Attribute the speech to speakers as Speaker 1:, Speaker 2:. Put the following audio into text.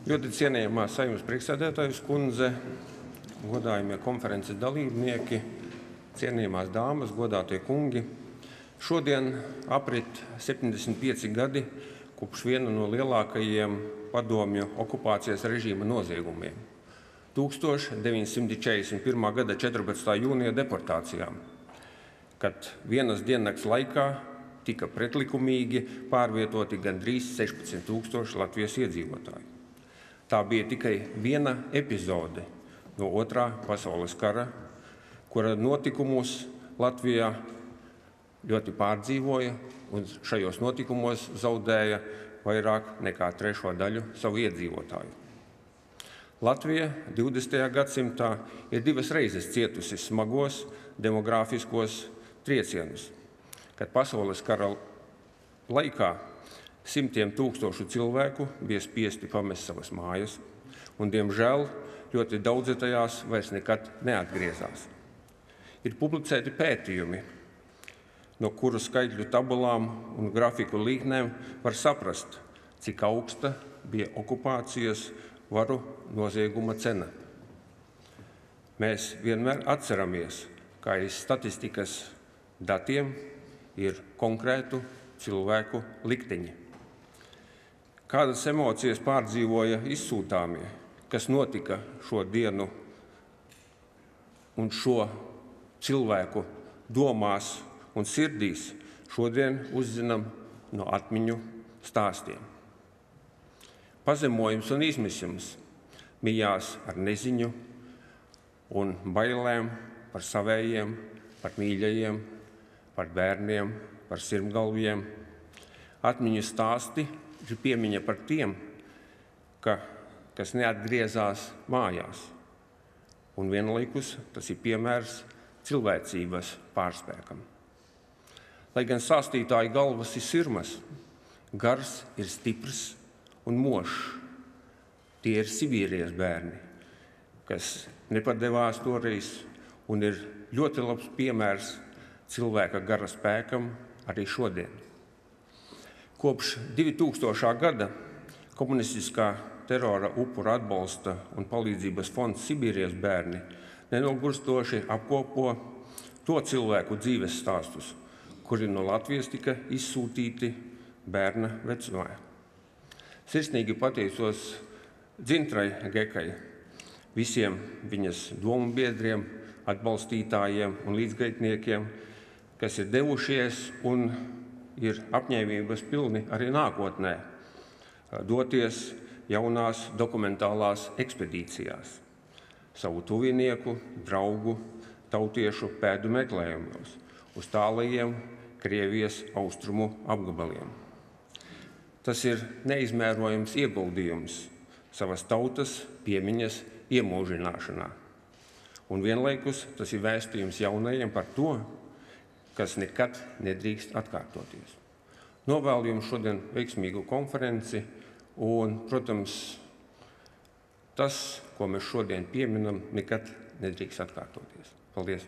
Speaker 1: Ļoti cienījamā Saeimas priekšsēdētājas kundze, godājumie konferences dalībnieki, cienījamās dāmas, godātie kungi. Šodien aprit 75 gadi kopš viena no lielākajiem padomju okupācijas režīma noziegumiem – 1941. gada 14. jūnija deportācijām, kad vienas diennakts laikā tika pretlikumīgi pārvietoti gandrīz 16,000 Latvijas iedzīvotāju. Tā bija tikai viena epizode no Otrā pasaules kara, kura notikumus Latvijā ļoti pārdzīvoja un šajos notikumos zaudēja vairāk nekā trešo daļu savu iedzīvotāju. Latvija 20. gadsimtā ir divas reizes cietusi smagos demogrāfiskos triecienus, kad pasaules kara laikā simtiem tūkstošu cilvēku bija spiesti pamest savas mājas, un, diemžēl, ļoti daudzi tajās vairs nekad neatgriezās. Ir publicēti pētījumi, no kuru skaitļu tabulām un grafiku līknēm var saprast, cik augsta bija okupācijas varu nozieguma cena. Mēs vienmēr atceramies, ka aiz statistikas datiem ir konkrētu cilvēku likteņi. Kādas emocijas pārdzīvoja izsūtāmie, kas notika šo dienu un šo cilvēku domās un sirdīs, šodien uzzinām no atmiņu stāstiem. Pazemojums un izmisums mijās ar neziņu un bailēm par savējiem, par mīļajiem, par bērniem, par sirmgalviem. Atmiņu stāsti ir piemiņa par tiem, kas neatgriezās mājās. Un vienlaikus tas ir piemērs cilvēcības pārspēkam. Lai gan stāstītāju galvas ir sirmas, gars ir stiprs un mošs. Tie ir Sibīrijas bērni, kas nepadevās toreiz un ir ļoti labs piemērs cilvēka gara spēkam arī šodien. Kopš 2000. gada komunistiskā terora upuru atbalsta un palīdzības fonds Sibīrijas bērni nenogurstoši apkopo to cilvēku dzīves stāstus, kuri no Latvijas tika izsūtīti bērna vecumā. Sirsnīgi pateicos Dzintrai Gekai, visiem viņas domu biedriem, atbalstītājiem un līdzgaitniekiem, kas ir devušies un ir apņēmības pilni arī nākotnē doties jaunās dokumentālās ekspedīcijās, savu tuvinieku, draugu, tautiešu pēdu meklējumos uz tālajiem Krievijas austrumu apgabaliem. Tas ir neizmērojams ieguldījums savas tautas piemiņas iemūžināšanā. Un vienlaikus tas ir vēstījums jaunajiem par to, kas nekad nedrīkst atkārtoties. Novēlu jums šodien veiksmīgu konferenci un, protams, tas, ko mēs šodien pieminam, nekad nedrīkst atkārtoties. Paldies!